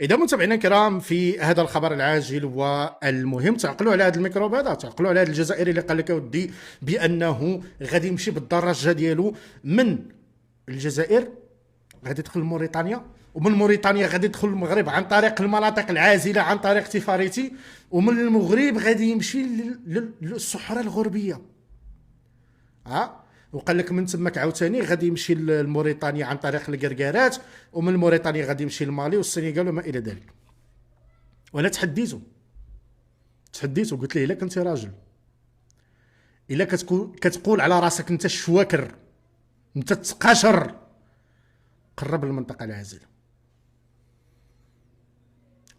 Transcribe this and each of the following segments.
إذا متابعينا الكرام في هذا الخبر العاجل والمهم، تعقلوا على هذا الميكروب هذا، تعقلوا على هذا الجزائري اللي قال لك اودي بانه غادي يمشي بالدراجه ديالو من الجزائر غادي يدخل لموريتانيا، ومن موريتانيا غادي يدخل المغرب عن طريق المناطق العازله عن طريق تيفاريتي، ومن المغرب غادي يمشي للصحراء الغربيه. وقال لك من تماك عاوتاني غادي يمشي لموريتانيا عن طريق الكركارات، ومن موريتانيا غادي يمشي لمالي والسنغال وما الى ذلك. وانا تحديته قلت له الا كنتي راجل، الا كتقول على راسك انت الشواكر، انت تقاشر، قرب للمنطقه العازله.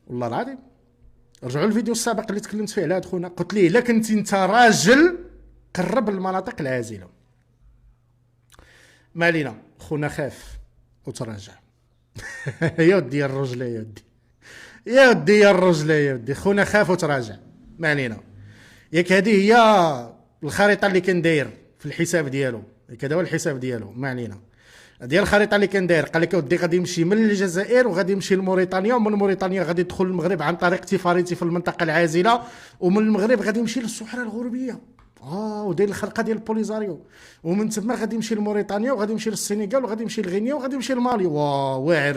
والله العظيم رجعوا للفيديو السابق اللي تكلمت فيه على هاد خونا، قلت ليه الا كنتي انت راجل قرب للمناطق العازله. ما علينا، خونا خاف وتراجع. يا ودي الرجله، يا ودي الرجله، يا ودي خونا خاف وتراجع. ما علينا، ياك هذه هي الخريطه اللي كان داير في الحساب ديالو، ياك هذا هو الحساب ديالو. ما علينا، هذه الخريطه اللي كان داير. قال لك ودي غادي يمشي من الجزائر وغادي يمشي لموريتانيا، ومن موريتانيا غادي يدخل المغرب عن طريق تيفاريتي في المنطقه العازله، ومن المغرب غادي يمشي للصحراء الغربيه. وداير الخلقه ديال البوليزاريو، ومن تما غادي يمشي لموريتانيا وغادي يمشي للسنغال وغادي يمشي لغينيا وغادي يمشي لمالي. واعر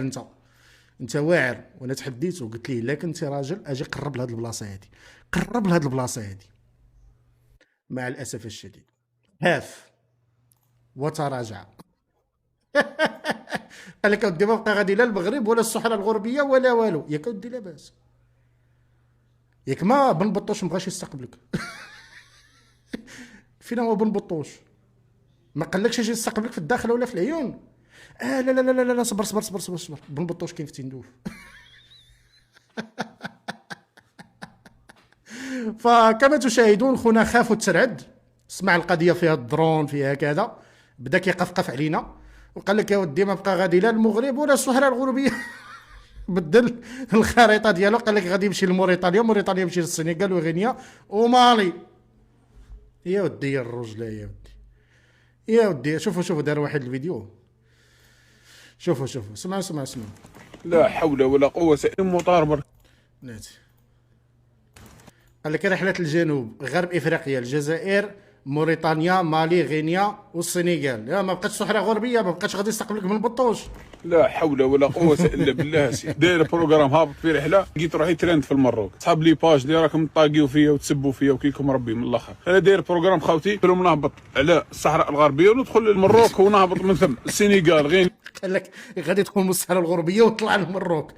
انت واعر. وانا تحديته وقلت ليه الا كنتي راجل اجي قرب لهاد البلاصه هادي، قرب لهاد البلاصه هادي. مع الاسف الشديد هاف وتراجع. قال لك اودي ما بقى غادي لا المغرب ولا الصحراء الغربيه ولا والو. ياك اودي لاباس، ياك ما بن بطوش مبغاش يستقبلك. فين هو بن بطوش؟ ما قالكش اجي يستقبلك في الداخل ولا في العيون؟ لا لا لا لا لا، صبر صبر صبر صبر صبر. بن بطوش كاين في تندوف. فكما تشاهدون خونا خاف وتسرعد، سمع القضيه فيها الدرون فيها كذا، بدا كيقفقف علينا وقال لك يا ودي ما بقى غادي لا المغرب ولا الصحراء الغربيه. بدل الخريطه ديالو، قال لك غادي يمشي لموريتانيا، موريتانيا يمشي للسنغال وغينيا ومالي. يا ودي يا الرجله، يا ودي يا ودي. شوفوا دار واحد الفيديو، شوفوا سمعوا. لا حول ولا قوة إلا بالله. ناتي قال لك رحلة الجنوب غرب افريقيا، الجزائر، موريتانيا، مالي، غينيا والسنغال. لا ما بقاتش صحراء غربيه، ما بقاتش غادي يستقبلك من البطوش. لا حول ولا قوة الا بالله. داير بروغرام هابط في رحلة، لقيت روحي ترند في المروك. صحاب لي باج اللي راكم طاقيو فيا وتسبوا فيا وكيلكم ربي من الاخر. انا داير بروغرام خاوتي، قلت لهم نهبط على الصحراء الغربية وندخل للمروك ونهبط من ثم السنغال. غير قال لك غادي تدخل من الصحراء الغربيه وطلع للمروك.